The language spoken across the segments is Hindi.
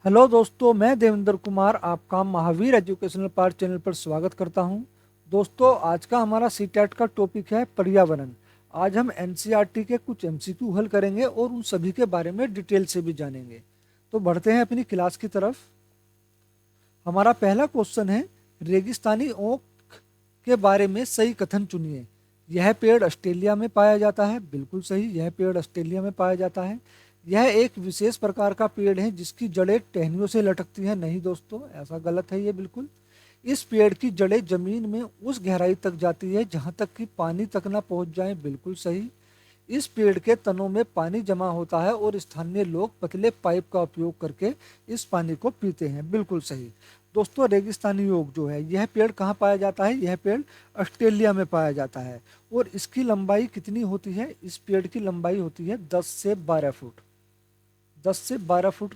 हेलो दोस्तों, मैं देवेंद्र कुमार आपका महावीर एजुकेशनल पार्ट चैनल पर स्वागत करता हूं। दोस्तों, आज का हमारा सीटेट का टॉपिक है पर्यावरण। आज हम एनसीईआरटी के कुछ एमसीक्यू हल करेंगे और उन सभी के बारे में डिटेल से भी जानेंगे। तो बढ़ते हैं अपनी क्लास की तरफ। हमारा पहला क्वेश्चन है, रेगिस्तानी ओक के बारे में सही कथन चुनिए। यह पेड़ ऑस्ट्रेलिया में पाया जाता है। बिल्कुल सही, यह पेड़ ऑस्ट्रेलिया में पाया जाता है। यह एक विशेष प्रकार का पेड़ है जिसकी जड़ें टहनियों से लटकती हैं। नहीं दोस्तों, ऐसा गलत है ये बिल्कुल। इस पेड़ की जड़ें जमीन में उस गहराई तक जाती है जहां तक कि पानी तक ना पहुंच जाए। बिल्कुल सही। इस पेड़ के तनों में पानी जमा होता है और स्थानीय लोग पतले पाइप का उपयोग करके इस पानी को पीते हैं। बिल्कुल सही। दोस्तों, रेगिस्तानी ओक जो है, यह पेड़ कहाँ पाया जाता है? यह पेड़ ऑस्ट्रेलिया में पाया जाता है। और इसकी लंबाई कितनी होती है? इस पेड़ की लंबाई होती है 10 से 12 फुट। 10 से 12 फुट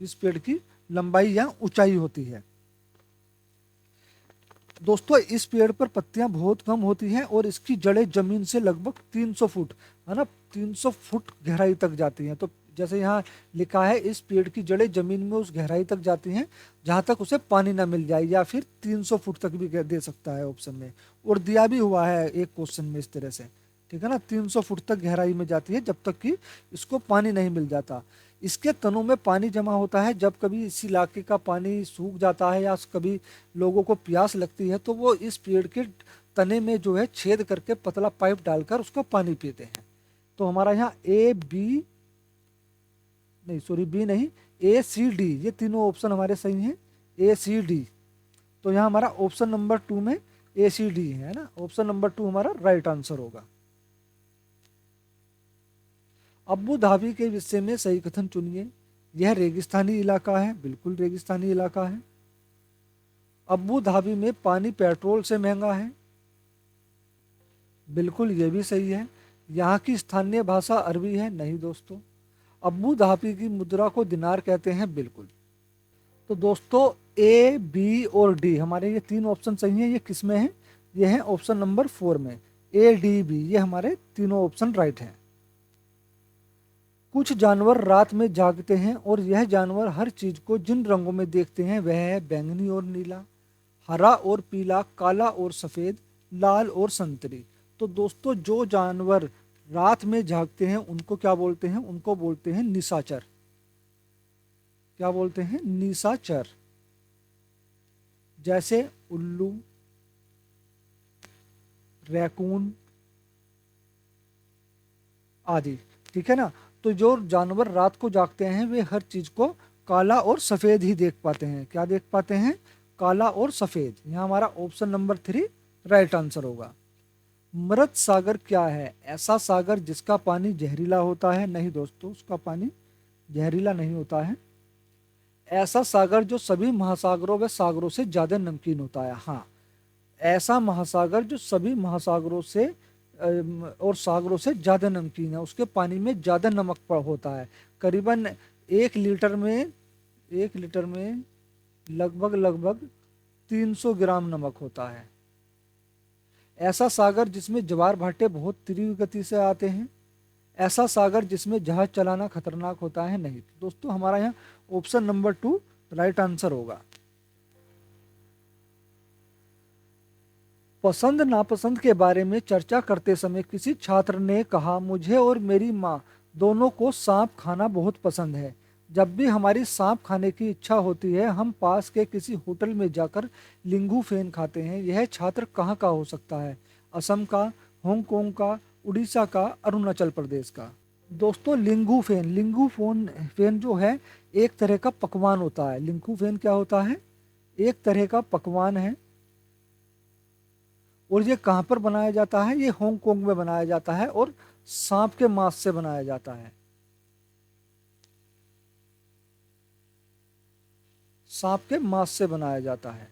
इस पेड़ की लंबाई या ऊंचाई होती है। दोस्तों, इस पेड़ पर पत्तियां बहुत कम होती हैं और इसकी जड़ें जमीन से लगभग 300 फुट, है ना, 300 फुट गहराई तक जाती हैं। तो जैसे यहाँ लिखा है, इस पेड़ की जड़ें जमीन में उस गहराई तक जाती हैं जहां तक उसे पानी ना मिल जाए, या फिर 300 फुट तक भी दे सकता है ऑप्शन में। और दिया भी हुआ है एक क्वेश्चन में इस तरह से, ठीक है ना, 300 फुट तक गहराई में जाती है जब तक कि इसको पानी नहीं मिल जाता। इसके तनों में पानी जमा होता है। जब कभी इस इलाके का पानी सूख जाता है या कभी लोगों को प्यास लगती है तो वो इस पेड़ के तने में जो है छेद करके पतला पाइप डालकर उसका पानी पीते हैं। तो हमारा यहाँ ए बी, नहीं सॉरी बी नहीं, ए सी डी, ये तीनों ऑप्शन हमारे सही हैं। ए सी डी। तो यहाँ हमारा ऑप्शन नंबर 2 में ए सी डी है ना। ऑप्शन नंबर 2 हमारा राइट आंसर होगा। अबू धाबी के विषय में सही कथन चुनिए। यह रेगिस्तानी इलाका है। बिल्कुल रेगिस्तानी इलाका है। अबू धाबी में पानी पेट्रोल से महंगा है। बिल्कुल ये भी सही है। यहाँ की स्थानीय भाषा अरबी है। नहीं दोस्तों। अबू धाबी की मुद्रा को दिनार कहते हैं। बिल्कुल। तो दोस्तों, ए बी और डी हमारे ये तीन ऑप्शन सही हैं। ये किस में है? ये है ऑप्शन नंबर 4 में। ए डी बी, ये हमारे तीनों ऑप्शन राइट हैं। कुछ जानवर रात में जागते हैं और यह जानवर हर चीज को जिन रंगों में देखते हैं वह है बैंगनी और नीला, हरा और पीला, काला और सफेद, लाल और संतरी। तो दोस्तों, जो जानवर रात में जागते हैं उनको क्या बोलते हैं? उनको बोलते हैं निशाचर। क्या बोलते हैं? निशाचर। जैसे उल्लू, रैकून आदि, ठीक है ना। तो जो जानवर रात को जागते हैं वे हर चीज को काला और सफेद ही देख पाते हैं। क्या देख पाते हैं? काला और सफेद। यहाँ हमारा ऑप्शन नंबर 3 राइट आंसर होगा। मृत सागर क्या है? ऐसा सागर जिसका पानी जहरीला होता है। नहीं दोस्तों, उसका पानी जहरीला नहीं होता है। ऐसा सागर जो सभी महासागरों व सागरों से ज्यादा नमकीन होता है। हाँ, ऐसा महासागर जो सभी महासागरों से और सागरों से ज़्यादा नमकीन है, उसके पानी में ज़्यादा नमक होता है। करीबन 1 लीटर में लगभग लगभग 300 ग्राम नमक होता है। ऐसा सागर जिसमें ज्वार भाटे बहुत तीव्र गति से आते हैं। ऐसा सागर जिसमें जहाज चलाना खतरनाक होता है। नहीं दोस्तों, हमारा यहाँ ऑप्शन नंबर 2 राइट आंसर होगा। पसंद नापसंद के बारे में चर्चा करते समय किसी छात्र ने कहा, मुझे और मेरी माँ दोनों को सांप खाना बहुत पसंद है। जब भी हमारी सांप खाने की इच्छा होती है हम पास के किसी होटल में जाकर लिंगू फेन खाते हैं। यह छात्र कहाँ का हो सकता है? असम का, हांगकांग का, उड़ीसा का, अरुणाचल प्रदेश का। दोस्तों, लिंगू फोन फेन जो है एक तरह का पकवान होता है। लिंगू फेन क्या होता है? एक तरह का पकवान है। और ये कहाँ पर बनाया जाता है? ये हांगकांग में बनाया जाता है और सांप के मांस से बनाया जाता है। सांप के मांस से बनाया जाता है।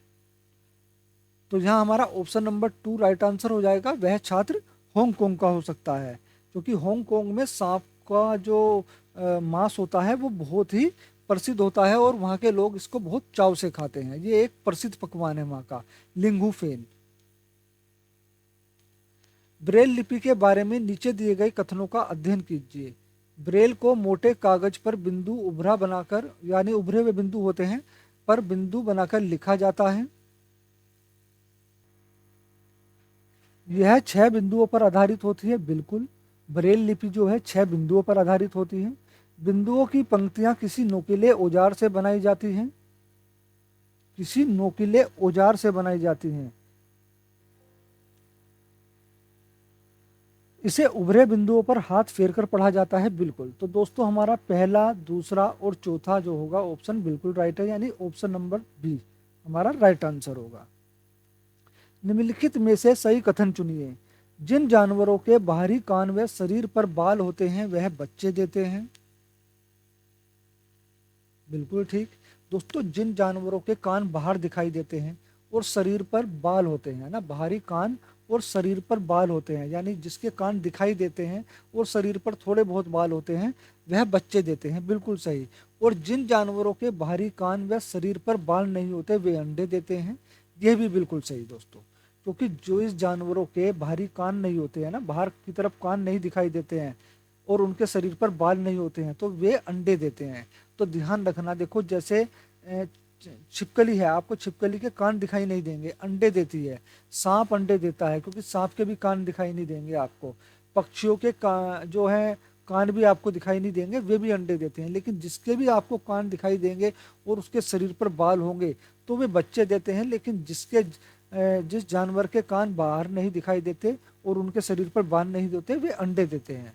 तो यहाँ हमारा ऑप्शन नंबर 2 राइट आंसर हो जाएगा। वह छात्र हांगकांग का हो सकता है, क्योंकि हांगकांग में सांप का जो मांस होता है वो बहुत ही प्रसिद्ध होता है और वहाँ के लोग इसको बहुत चाव से खाते हैं। ये एक प्रसिद्ध पकवान है वहाँ का, लिंगू फेन। ब्रेल लिपि के बारे में नीचे दिए गए कथनों का अध्ययन कीजिए। ब्रेल को मोटे कागज पर बिंदु उभरा बनाकर, यानी उभरे हुए बिंदु होते हैं, पर बिंदु बनाकर लिखा जाता है। यह 6 बिंदुओं पर आधारित होती है। बिल्कुल, ब्रेल लिपि जो है 6 बिंदुओं पर आधारित होती है। बिंदुओं की पंक्तियां किसी नोकीले औजार से बनाई जाती हैं, किसी नोकीले औजार से बनाई जाती हैं। इसे उभरे बिंदुओं पर हाथ फेरकर पढ़ा जाता है। बिल्कुल, तो दोस्तों हमारा पहला, दूसरा और चौथा जो होगा ऑप्शन बिल्कुल राइट है, यानी ऑप्शन नंबर बी हमारा राइट आंसर होगा। निम्नलिखित में से सही कथन चुनिए। जिन जानवरों के बाहरी कान व शरीर पर बाल होते हैं वह बच्चे देते हैं। बिल्कुल ठीक दोस्तों, जिन जानवरों के कान बाहर दिखाई देते हैं और शरीर पर बाल होते हैं ना, बाहरी कान और शरीर पर बाल होते हैं, यानी जिसके कान दिखाई देते हैं और शरीर पर थोड़े बहुत बाल होते हैं वह बच्चे देते हैं। बिल्कुल सही। और जिन जानवरों के बाहरी कान व शरीर पर बाल नहीं होते वे अंडे देते हैं। यह भी बिल्कुल सही दोस्तों, क्योंकि जो इस जानवरों के बाहरी कान नहीं होते हैं ना, बाहर की तरफ कान नहीं दिखाई देते हैं और उनके शरीर पर बाल नहीं होते हैं, तो वे अंडे देते हैं। तो ध्यान रखना, देखो जैसे छिपकली है, आपको छिपकली के कान दिखाई नहीं देंगे, अंडे देती है। सांप अंडे देता है क्योंकि सांप के भी कान दिखाई नहीं देंगे आपको। पक्षियों के जो है कान भी आपको दिखाई नहीं देंगे, वे भी अंडे देते हैं। लेकिन जिसके भी आपको कान दिखाई देंगे और उसके शरीर पर बाल होंगे तो वे बच्चे देते हैं। लेकिन जिस जानवर के कान बाहर नहीं दिखाई देते और उनके शरीर पर बाल नहीं होते वे अंडे देते हैं।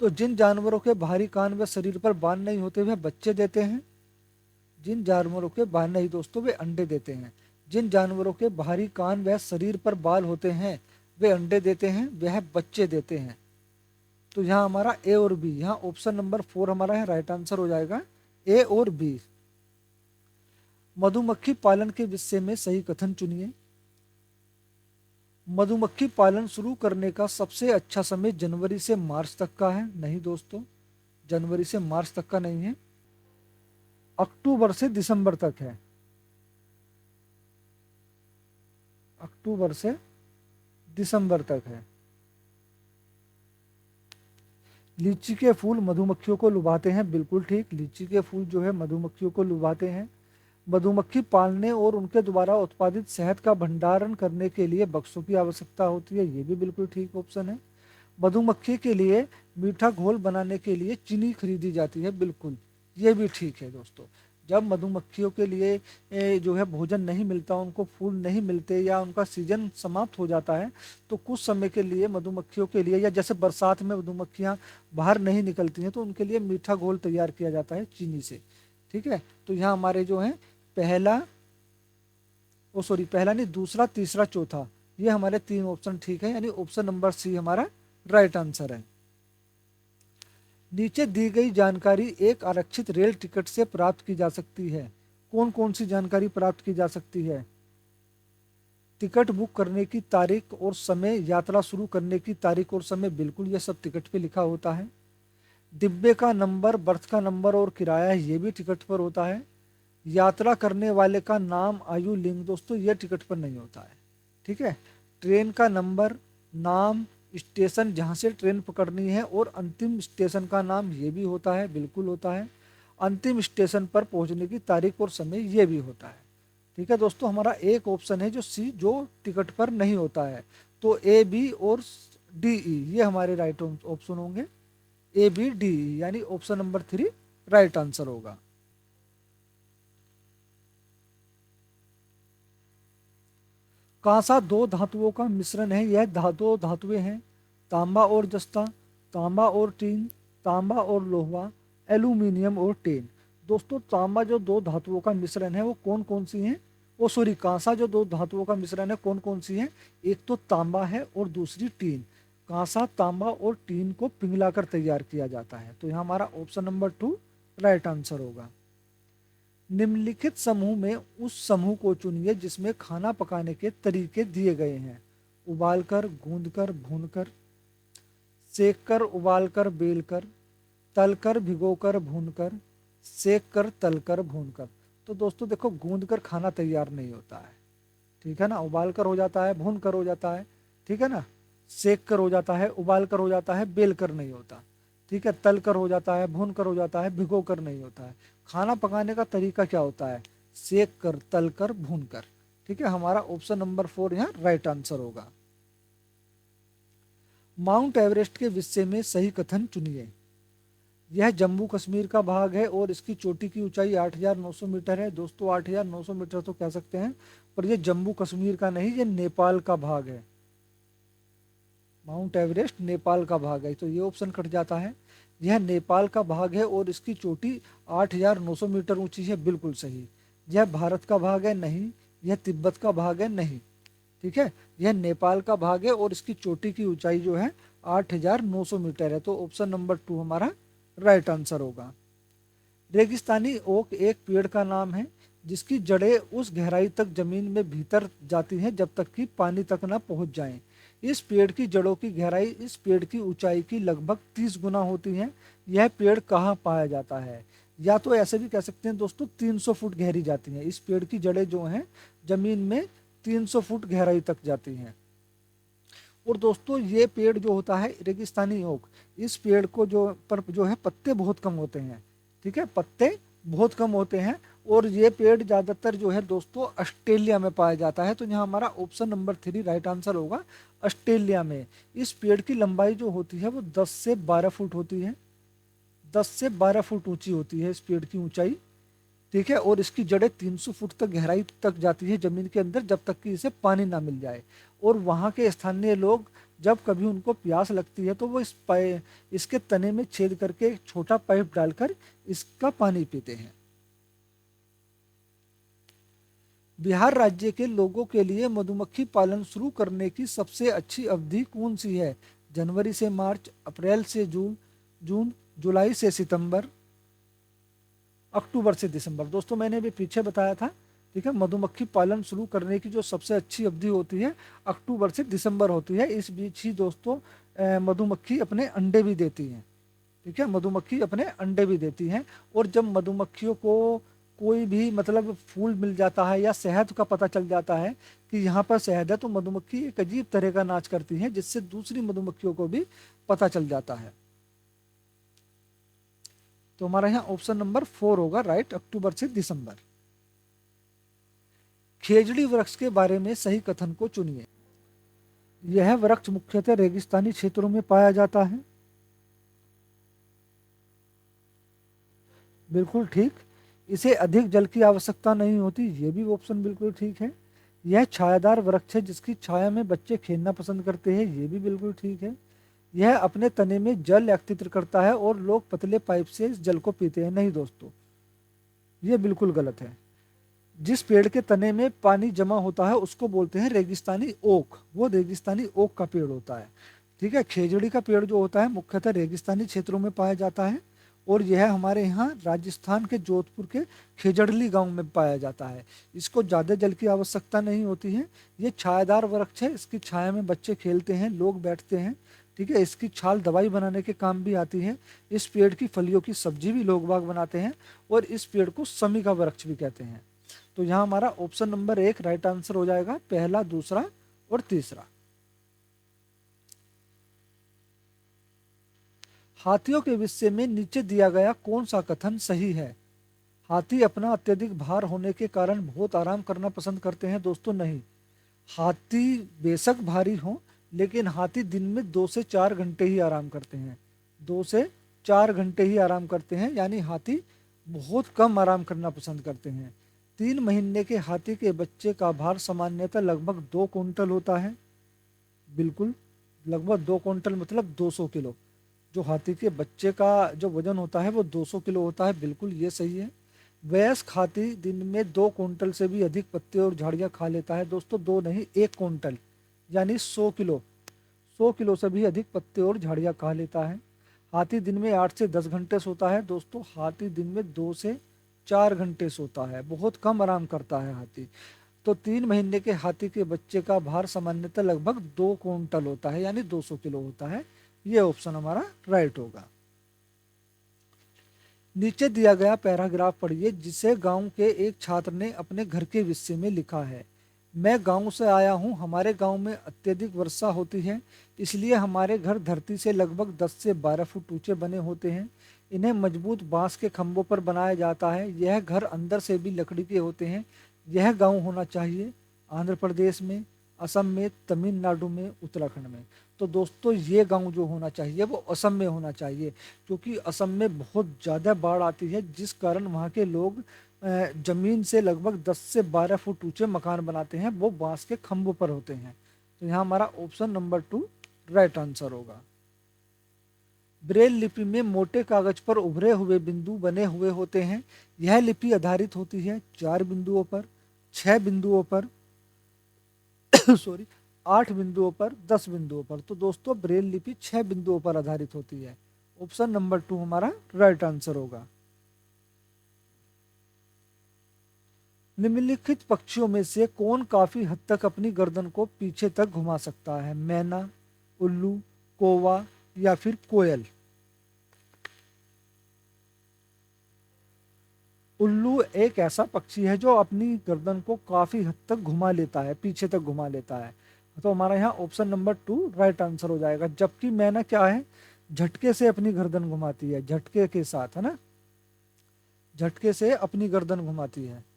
तो जिन जानवरों के बाहरी कान व शरीर पर बाल नहीं होते वे बच्चे देते हैं। जिन जानवरों के बाल नहीं दोस्तों वे अंडे देते हैं। जिन जानवरों के बाहरी कान व शरीर पर बाल होते हैं वे अंडे देते हैं, वह बच्चे देते हैं। तो यहाँ हमारा ए और बी, यहाँ ऑप्शन नंबर 4 हमारा है राइट आंसर हो जाएगा, ए और बी। मधुमक्खी पालन के विषय में सही कथन चुनिए। मधुमक्खी पालन शुरू करने का सबसे अच्छा समय जनवरी से मार्च तक का है। नहीं दोस्तों, जनवरी से मार्च तक का नहीं है, अक्टूबर से दिसंबर तक है। अक्टूबर से दिसंबर तक है। लीची के फूल मधुमक्खियों को लुभाते हैं। बिल्कुल ठीक, लीची के फूल जो है मधुमक्खियों को लुभाते हैं। मधुमक्खी पालने और उनके द्वारा उत्पादित शहद का भंडारण करने के लिए बक्सों की आवश्यकता होती है। ये भी बिल्कुल ठीक ऑप्शन है। मधुमक्खी के लिए मीठा घोल बनाने के लिए चीनी खरीदी जाती है। बिल्कुल, ये भी ठीक है दोस्तों। जब मधुमक्खियों के लिए जो है भोजन नहीं मिलता, उनको फूल नहीं मिलते या उनका सीजन समाप्त हो जाता है, तो कुछ समय के लिए मधुमक्खियों के लिए, या जैसे बरसात में मधुमक्खियाँ बाहर नहीं निकलती हैं तो उनके लिए मीठा घोल तैयार किया जाता है चीनी से। ठीक है, तो यहाँ हमारे जो है पहला, ओ सॉरी पहला नहीं, दूसरा, तीसरा, चौथा, ये हमारे 3 ऑप्शन ठीक है, यानी ऑप्शन नंबर सी हमारा राइट आंसर है। नीचे दी गई जानकारी एक आरक्षित रेल टिकट से प्राप्त की जा सकती है। कौन कौन सी जानकारी प्राप्त की जा सकती है? टिकट बुक करने की तारीख और समय, यात्रा शुरू करने की तारीख और समय, बिल्कुल ये सब टिकट पे लिखा होता है। डिब्बे का नंबर, बर्थ का नंबर और किराया, ये भी टिकट पर होता है। यात्रा करने वाले का नाम, आयु, लिंग, दोस्तों ये टिकट पर नहीं होता है। ठीक है, ट्रेन का नंबर, नाम, स्टेशन जहाँ से ट्रेन पकड़नी है और अंतिम स्टेशन का नाम, ये भी होता है, बिल्कुल होता है। अंतिम स्टेशन पर पहुँचने की तारीख और समय, ये भी होता है। ठीक है दोस्तों, हमारा एक ऑप्शन है जो सी, जो टिकट पर नहीं होता है। तो ए, बी और डी, ई ये हमारे राइट ऑप्शन होंगे। ए, बी, डी, ई यानी ऑप्शन नंबर 3 राइट आंसर होगा। कांसा 2 धातुओं का मिश्रण है। यह दो धातुएं हैं, तांबा और जस्ता, तांबा और टीन, तांबा और लोहा, एल्यूमिनियम और टेन। दोस्तों तांबा जो 2 धातुओं का मिश्रण है वो कौन कौन सी हैं? ओ सॉरी, कांसा जो 2 धातुओं का मिश्रण है कौन कौन सी है? एक तो तांबा है और दूसरी टीन। कांसा, तांबा और टीन को पिघलाकर तैयार किया जाता है। तो यहाँ हमारा ऑप्शन नंबर 2 राइट आंसर होगा। निम्नलिखित समूह में उस समूह को चुनिए जिसमें खाना पकाने के तरीके दिए गए हैं। उबालकर, गूंदकर, भूनकर, सेककर, उबालकर, बेलकर, तलकर, भिगोकर, भूनकर, सेककर, तलकर, भूनकर। तो दोस्तों देखो, गूंदकर खाना तैयार नहीं होता है, ठीक है ना। उबालकर हो जाता है, भूनकर हो जाता है, ठीक है ना। सेककर हो जाता है, उबालकर हो जाता है, बेलकर नहीं होता। ठीक है, तल कर हो जाता है, भून कर हो जाता है, भिगो कर नहीं होता है। खाना पकाने का तरीका क्या होता है? सेक कर, तल कर, भून कर। ठीक है, हमारा ऑप्शन नंबर 4 यहाँ राइट आंसर होगा। माउंट एवरेस्ट के विषय में सही कथन चुनिए। यह जम्मू कश्मीर का भाग है और इसकी चोटी की ऊंचाई 8,900 मीटर है। दोस्तों 8,900 मीटर तो कह सकते हैं, पर यह जम्मू कश्मीर का नहीं, ये नेपाल का भाग है। माउंट एवरेस्ट नेपाल का भाग है, तो ये ऑप्शन कट जाता है। यह नेपाल का भाग है और इसकी चोटी 8,900 मीटर ऊंची है, बिल्कुल सही। यह भारत का भाग है, नहीं। यह तिब्बत का भाग है, नहीं। ठीक है, यह नेपाल का भाग है और इसकी चोटी की ऊंचाई जो है 8,900 मीटर है, तो ऑप्शन नंबर 2 हमारा राइट आंसर होगा। रेगिस्तानी ओक एक पेड़ का नाम है जिसकी जड़ें उस गहराई तक जमीन में भीतर जाती हैं जब तक कि पानी तक न पहुंच जाएं। इस पेड़ की जड़ों की गहराई इस पेड़ की ऊंचाई की लगभग 30 गुना होती है। यह पेड़ कहाँ पाया जाता है? या तो ऐसे भी कह सकते हैं दोस्तों, 300 फुट गहरी जाती हैं। इस पेड़ की जड़ें जो हैं जमीन में 300 फुट गहराई तक जाती हैं। और दोस्तों ये पेड़ जो होता है रेगिस्तानी ओक, इस पेड़ को जो है पत्ते बहुत कम होते हैं। ठीक है, पत्ते बहुत कम होते हैं और ये पेड़ ज़्यादातर जो है दोस्तों ऑस्ट्रेलिया में पाया जाता है। तो यहाँ हमारा ऑप्शन नंबर 3 राइट आंसर होगा, ऑस्ट्रेलिया में। इस पेड़ की लंबाई जो होती है वो 10 से 12 फुट होती है। 10 से 12 फुट ऊंची होती है इस पेड़ की ऊंचाई। ठीक है, और इसकी जड़ें 300 फुट तक गहराई तक जाती है जमीन के अंदर जब तक कि इसे पानी ना मिल जाए। और वहाँ के स्थानीय लोग जब कभी उनको प्यास लगती है तो वो इसके तने में छेद करके एक छोटा पाइप डालकर इसका पानी पीते हैं। बिहार राज्य के लोगों के लिए मधुमक्खी पालन शुरू करने की सबसे अच्छी अवधि कौन सी है? जनवरी से मार्च, अप्रैल से जून, जुलाई से सितंबर, अक्टूबर से दिसंबर। दोस्तों मैंने भी पीछे बताया था। ठीक है, मधुमक्खी पालन शुरू करने की जो सबसे अच्छी अवधि होती है अक्टूबर से दिसंबर होती है। इस बीच ही दोस्तों मधुमक्खी अपने अंडे भी देती हैं। ठीक है, मधुमक्खी अपने अंडे भी देती हैं। और जब मधुमक्खियों को कोई भी मतलब फूल मिल जाता है या शहद का पता चल जाता है कि यहाँ पर शहद है, तो मधुमक्खी एक अजीब तरह का नाच करती है जिससे दूसरी मधुमक्खियों को भी पता चल जाता है। तो हमारा यहाँ ऑप्शन नंबर 4 होगा राइट, अक्टूबर से दिसंबर। खेजड़ी वृक्ष के बारे में सही कथन को चुनिए। यह वृक्ष मुख्यतः रेगिस्तानी क्षेत्रों में पाया जाता है, बिल्कुल ठीक। इसे अधिक जल की आवश्यकता नहीं होती, ये भी ऑप्शन बिल्कुल ठीक है। यह छायादार वृक्ष है जिसकी छाया में बच्चे खेलना पसंद करते हैं, ये भी बिल्कुल ठीक है। यह अपने तने में जल एकत्रित करता है और लोग पतले पाइप से इस जल को पीते हैं, नहीं दोस्तों, ये बिल्कुल गलत है। जिस पेड़ के तने में पानी जमा होता है उसको बोलते हैं रेगिस्तानी ओक, वो रेगिस्तानी ओक का पेड़ होता है। ठीक है, खेजड़ी का पेड़ जो होता है मुख्यतः रेगिस्तानी क्षेत्रों में पाया जाता है और यह हमारे यहाँ राजस्थान के जोधपुर के खेजड़ली गांव में पाया जाता है। इसको ज़्यादा जल की आवश्यकता नहीं होती है। ये छायादार वृक्ष है, इसकी छाया में बच्चे खेलते हैं, लोग बैठते हैं। ठीक है, इसकी छाल दवाई बनाने के काम भी आती है। इस पेड़ की फलियों की सब्जी भी लोग बाग बनाते हैं और इस पेड़ को समी का वृक्ष भी कहते हैं। तो यहाँ हमारा ऑप्शन नंबर 1 राइट आंसर हो जाएगा, पहला, दूसरा और तीसरा। हाथियों के विषय में नीचे दिया गया कौन सा कथन सही है? हाथी अपना अत्यधिक भार होने के कारण बहुत आराम करना पसंद करते हैं। दोस्तों नहीं, हाथी बेशक भारी हो लेकिन हाथी दिन में 2 से 4 घंटे ही आराम करते हैं। 2 से 4 घंटे ही आराम करते हैं, यानी हाथी बहुत कम आराम करना पसंद करते हैं। 3 महीने के हाथी के बच्चे का भार सामान्यतः लगभग 2 कुंटल होता है, बिल्कुल, लगभग 2 कुंटल मतलब 200 किलो। जो हाथी के बच्चे का जो वजन होता है वो 200 किलो होता है, बिल्कुल ये सही है। वयस्क हाथी दिन में 2 कुंटल से भी अधिक पत्ते और झाड़ियाँ खा लेता है। दोस्तों 2 नहीं, 1 कुंटल यानी 100 किलो, 100 किलो से भी अधिक पत्ते और झाड़ियाँ खा लेता है। हाथी दिन में 8 से 10 घंटे सोता है। दोस्तों हाथी दिन में 2 से 4 घंटे सोता है, बहुत कम आराम करता है हाथी। तो 3 महीने के हाथी के बच्चे का भार सामान्यतः लगभग 2 कुंटल होता है, यानी 200 किलो होता है। ये ऑप्शन हमारा राइट होगा। नीचे दिया गया पैराग्राफ पढ़िए जिसे गांव के एक छात्र ने अपने घर के विषय में लिखा है। मैं गांव से आया हूं, हमारे गांव में अत्यधिक वर्षा होती है, इसलिए हमारे घर धरती से लगभग 10 से 12 फुट ऊंचे बने होते हैं। इन्हें मजबूत बांस के खंभों पर बनाया जाता है। यह घर अंदर से भी लकड़ी के होते हैं। यह गांव होना चाहिए आंध्र प्रदेश में, असम में, तमिलनाडु में, उत्तराखंड में। तो दोस्तों ये गांव जो होना चाहिए वो असम में होना चाहिए, क्योंकि असम में बहुत ज़्यादा बाढ़ आती है, जिस कारण वहाँ के लोग जमीन से लगभग 10 से 12 फुट ऊंचे मकान बनाते हैं, वो बांस के खंभों पर होते हैं। तो यहाँ हमारा ऑप्शन नंबर 2 राइट आंसर होगा। ब्रेल लिपि में मोटे कागज पर उभरे हुए बिंदु बने हुए होते हैं। यह लिपि आधारित होती है 4 बिंदुओं पर, 6 बिंदुओं पर सॉरी 8 बिंदुओं पर, 10 बिंदुओं पर। तो दोस्तों ब्रेल लिपि 6 बिंदुओं पर आधारित होती है। ऑप्शन नंबर 2 हमारा राइट आंसर होगा। निम्नलिखित पक्षियों में से कौन काफी हद तक अपनी गर्दन को पीछे तक घुमा सकता है? मैना, उल्लू, कौवा या फिर कोयल? उल्लू एक ऐसा पक्षी है जो अपनी गर्दन को काफी हद तक घुमा लेता है, पीछे तक घुमा लेता है। तो हमारा यहाँ ऑप्शन नंबर 2 राइट आंसर हो जाएगा। जबकि मैना क्या है, झटके से अपनी गर्दन घुमाती है, झटके के साथ, है ना, झटके से अपनी गर्दन घुमाती है।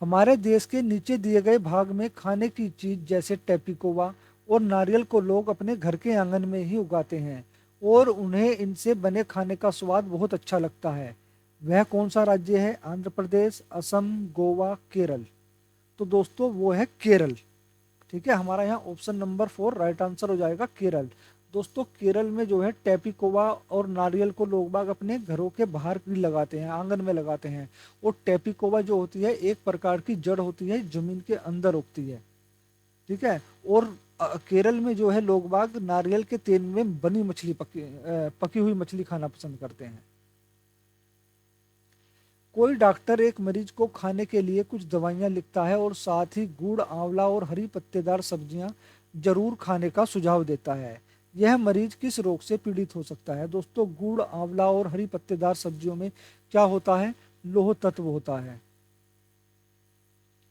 हमारे देश के नीचे दिए गए भाग में खाने की चीज जैसे टैपिकोवा और नारियल को लोग अपने घर के आंगन में ही उगाते हैं, और उन्हें इनसे बने खाने का स्वाद बहुत अच्छा लगता है। वह कौन सा राज्य है? आंध्र प्रदेश, असम, गोवा, केरल? तो दोस्तों वो है केरल। ठीक है, हमारा यहाँ ऑप्शन नंबर 4 राइट आंसर हो जाएगा, केरल। दोस्तों केरल में जो है टैपिकोवा और नारियल को लोग बाग अपने घरों के बाहर भी लगाते हैं, आंगन में लगाते हैं। और टैपिकोवा जो होती है एक प्रकार की जड़ होती है, जमीन के अंदर उगती है। ठीक है। और केरल में जो है लोग बाग नारियल के तेल में बनी मछली, पकी हुई मछली खाना पसंद करते हैं। कोई डॉक्टर एक मरीज को खाने के लिए कुछ दवाइयाँ लिखता है और साथ ही गुड़, आंवला और हरी पत्तेदार सब्जियां जरूर खाने का सुझाव देता है। यह मरीज किस रोग से पीड़ित हो सकता है? दोस्तों गुड़, आंवला और हरी पत्तेदार सब्जियों में क्या होता है? लोह तत्व होता है।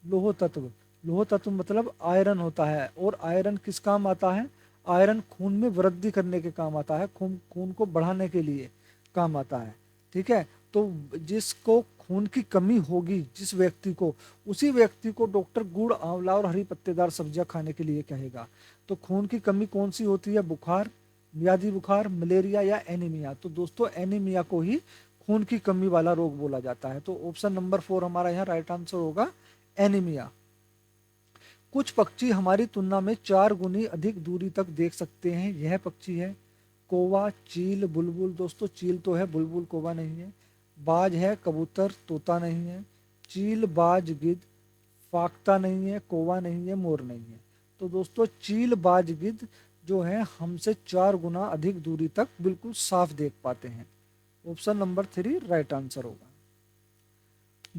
लोह तत्व, लोह तत्व मतलब आयरन होता है। और आयरन किस काम आता है? आयरन खून में वृद्धि करने के काम आता है, खून खून को बढ़ाने के लिए काम आता है। ठीक है। तो जिसको खून की कमी होगी, जिस व्यक्ति को, उसी व्यक्ति को डॉक्टर गुड़, आंवला और हरी पत्तेदार सब्जियां खाने के लिए कहेगा। तो खून की कमी कौन सी होती है? बुखार, मियादी बुखार, मलेरिया या एनीमिया? तो दोस्तों एनीमिया को ही खून की कमी वाला रोग बोला जाता है। तो ऑप्शन नंबर 4 हमारा यहाँ राइट आंसर होगा, एनीमिया। कुछ पक्षी हमारी तुलना में 4 गुनी अधिक दूरी तक देख सकते हैं। यह पक्षी है कौवा, चील, बुलबुल। दोस्तों चील तो है, बुलबुल कौवा नहीं है। बाज है, कबूतर, तोता नहीं है। चील, बाज, गिद्ध, फाख्ता नहीं है, कौवा नहीं है, मोर नहीं है। तो दोस्तों चील, बाज, गिद्ध जो है हमसे 4 गुना अधिक दूरी तक बिल्कुल साफ देख पाते हैं। ऑप्शन नंबर 3 राइट आंसर होगा।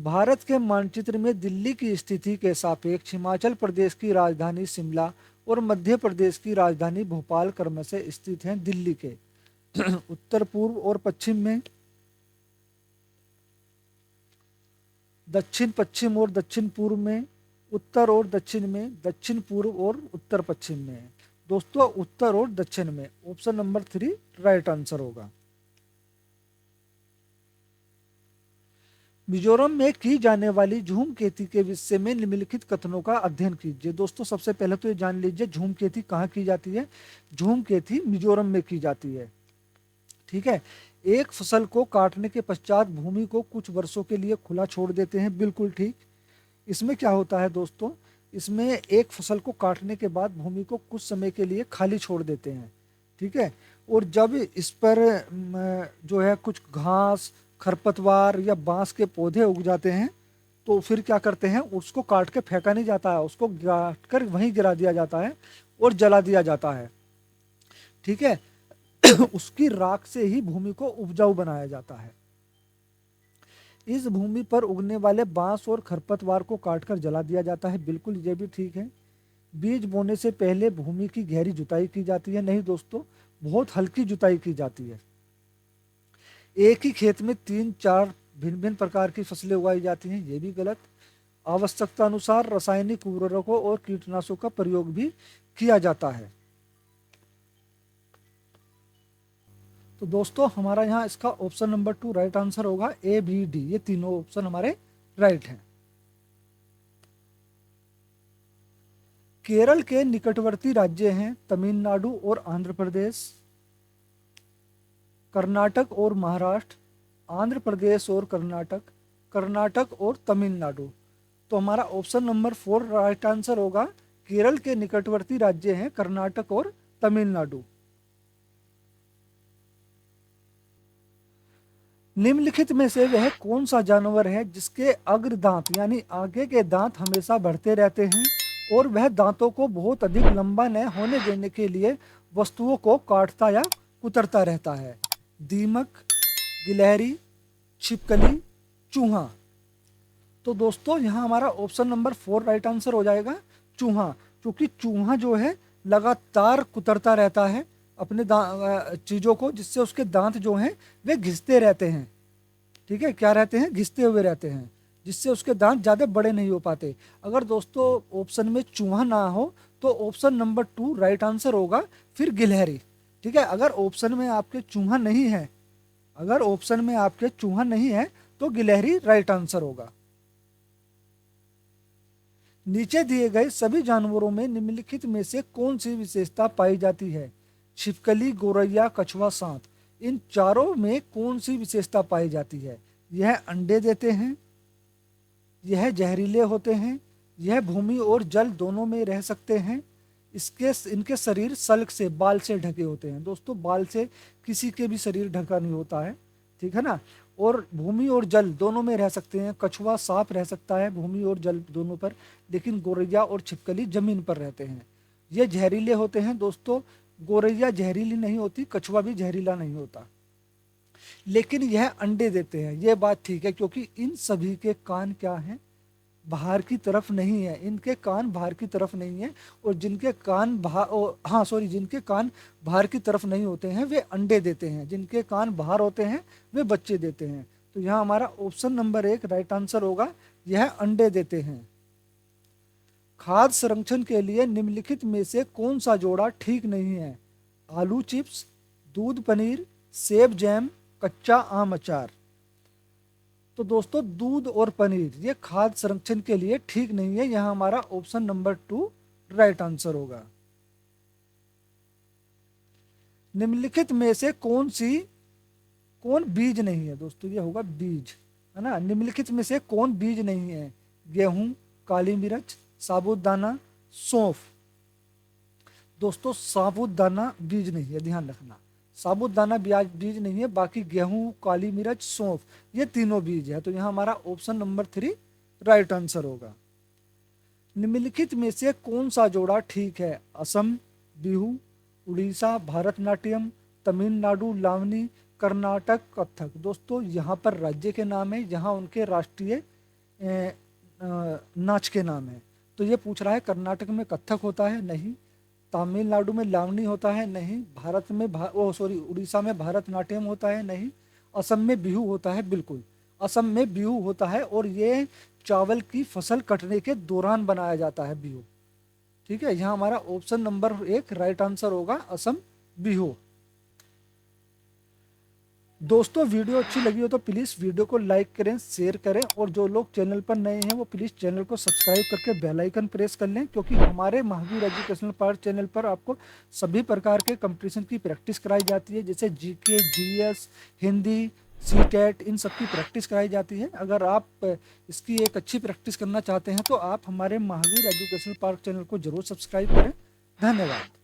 भारत के मानचित्र में दिल्ली की स्थिति के सापेक्ष हिमाचल प्रदेश की राजधानी शिमला और मध्य प्रदेश की राजधानी भोपाल क्रम से स्थित हैं। दिल्ली के उत्तर पूर्व और पश्चिम में, दक्षिण पश्चिम और दक्षिण पूर्व में, उत्तर और दक्षिण में, दक्षिण पूर्व और उत्तर पश्चिम में। दोस्तों उत्तर और दक्षिण में। ऑप्शन नंबर 3 राइट आंसर होगा। मिजोरम में की जाने वाली झूमकेती के विषय में निम्नलिखित कथनों का अध्ययन कीजिए। दोस्तों सबसे पहले तो ये जान लीजिए झूमकेती कहाँ की जाती है। झूमकेती मिजोरम में की जाती है। ठीक है। एक फसल को काटने के पश्चात भूमि को कुछ वर्षों के लिए खुला छोड़ देते हैं, बिल्कुल ठीक। इसमें क्या होता है दोस्तों, इसमें एक फसल को काटने के बाद भूमि को कुछ समय के लिए खाली छोड़ देते हैं। ठीक है। और जब इस पर जो है कुछ घास, खरपतवार या बांस के पौधे उग जाते हैं, तो फिर क्या करते हैं, उसको काट के फेंका नहीं जाता है, उसको काट कर वहीं गिरा दिया जाता है और जला दिया जाता है। ठीक है। उसकी राख से ही भूमि को उपजाऊ बनाया जाता है। इस भूमि पर उगने वाले बांस और खरपतवार को काटकर जला दिया जाता है, बिल्कुल ये भी ठीक है। बीज बोने से पहले भूमि की गहरी जुताई की जाती है। नहीं दोस्तों, बहुत हल्की जुताई की जाती है। एक ही खेत में 3-4 भिन्न भिन्न प्रकार की फसलें उगाई जाती हैं, ये भी गलत। आवश्यकता अनुसार रासायनिक उर्वरकों और कीटनाशकों का प्रयोग भी किया जाता है। तो दोस्तों हमारा यहाँ इसका ऑप्शन नंबर 2 राइट आंसर होगा, ए बी डी, ये तीनों ऑप्शन हमारे राइट हैं। केरल के निकटवर्ती राज्य हैं तमिलनाडु और आंध्र प्रदेश, कर्नाटक और महाराष्ट्र, आंध्र प्रदेश और कर्नाटक, कर्नाटक और तमिलनाडु। तो हमारा ऑप्शन नंबर 4 राइट आंसर होगा, केरल के निकटवर्ती राज्य हैं कर्नाटक और तमिलनाडु। निम्नलिखित में से वह कौन सा जानवर है जिसके अग्र दांत यानी आगे के दांत हमेशा बढ़ते रहते हैं और वह दांतों को बहुत अधिक लंबा न होने देने के लिए वस्तुओं को काटता या कुतरता रहता है? दीमक, गिलहरी, छिपकली, चूहा। तो दोस्तों यहाँ हमारा ऑप्शन नंबर 4 राइट आंसर हो जाएगा, चूहा। क्योंकि चूहा जो है लगातार कुतरता रहता है अपने चीज़ों को, जिससे उसके दांत जो हैं वे घिसते रहते हैं। ठीक है, क्या रहते हैं? घिसते हुए रहते हैं, जिससे उसके दांत ज़्यादा बड़े नहीं हो पाते। अगर दोस्तों ऑप्शन में चूहा ना हो तो ऑप्शन नंबर 2 राइट आंसर होगा, फिर गिलहरी। ठीक है, अगर ऑप्शन में आपके चूहा नहीं है, अगर ऑप्शन में आपके चूहा नहीं है तो गिलहरी राइट आंसर होगा। नीचे दिए गए सभी जानवरों में निम्नलिखित में से कौन सी विशेषता पाई जाती है? छिपकली, गौरैया, कछुआ, सांप। इन चारों में कौन सी विशेषता पाई जाती है? यह अंडे देते हैं, यह जहरीले होते हैं, यह भूमि और जल दोनों में रह सकते हैं, इनके शरीर सल्क से, बाल से ढके होते हैं। दोस्तों बाल से किसी के भी शरीर ढका नहीं होता है, ठीक है ना। और भूमि और जल दोनों में रह सकते हैं। कछुआ, सांप रह सकता है भूमि और जल दोनों पर, लेकिन गौरैया और छिपकली जमीन पर रहते हैं। ये जहरीले होते हैं दोस्तों, गौरैया जहरीली नहीं होती, कछुआ भी जहरीला नहीं होता, लेकिन यह अंडे देते हैं, ये बात ठीक है। क्योंकि इन सभी के कान क्या हैं? बाहर की तरफ नहीं है, इनके कान बाहर की तरफ नहीं है। और जिनके कान जिनके कान बाहर की तरफ नहीं होते हैं वे अंडे देते हैं, जिनके कान बाहर होते हैं वे बच्चे देते हैं। तो यहाँ हमारा ऑप्शन नंबर 1 राइट आंसर होगा, यह अंडे देते हैं। खाद्य संरक्षण के लिए निम्नलिखित में से कौन सा जोड़ा ठीक नहीं है? आलू चिप्स, दूध पनीर, सेब जैम, कच्चा आम अचार। तो दोस्तों दूध और पनीर ये खाद्य संरक्षण के लिए ठीक नहीं है, यहां हमारा ऑप्शन नंबर 2 राइट आंसर होगा। निम्नलिखित में से कौन बीज नहीं है? दोस्तों ये होगा बीज, है ना। निम्नलिखित में से कौन बीज नहीं है? गेहूं, काली मिर्च, साबूदाना, सौंफ। दोस्तों साबूदाना बीज नहीं है, ध्यान रखना, साबूदाना बीज नहीं है। बाकी गेहूं, काली मिर्च, सौंफ ये तीनों बीज है। तो यहाँ हमारा ऑप्शन नंबर 3 राइट आंसर होगा। निम्नलिखित में से कौन सा जोड़ा ठीक है? असम, बिहू, उड़ीसा, भरतनाट्यम, तमिलनाडु, लावनी, कर्नाटक, कथक। दोस्तों यहाँ पर राज्य के नाम है, यहाँ उनके राष्ट्रीय नाच के नाम है। तो ये पूछ रहा है कर्नाटक में कथक होता है? नहीं। तमिलनाडु में लावनी होता है? नहीं। उड़ीसा में भरतनाट्यम होता है? नहीं। असम में बिहू होता है? बिल्कुल, असम में बिहू होता है, और ये चावल की फसल कटने के दौरान बनाया जाता है बिहू। ठीक है, यहाँ हमारा ऑप्शन नंबर 1 राइट आंसर होगा, असम बिहू। दोस्तों वीडियो अच्छी लगी हो तो प्लीज़ वीडियो को लाइक करें, शेयर करें, और जो लोग चैनल पर नए हैं वो प्लीज़ चैनल को सब्सक्राइब करके बेल आइकन प्रेस कर लें, क्योंकि हमारे महावीर एजुकेशनल पार्ट चैनल पर आपको सभी प्रकार के कंपटीशन की प्रैक्टिस कराई जाती है, जैसे जीके, जीएस, हिंदी, सीटेट, इन सब की प्रैक्टिस कराई जाती है। अगर आप इसकी एक अच्छी प्रैक्टिस करना चाहते हैं तो आप हमारे महावीर एजुकेशनल पार्ट चैनल को जरूर सब्सक्राइब करें। धन्यवाद।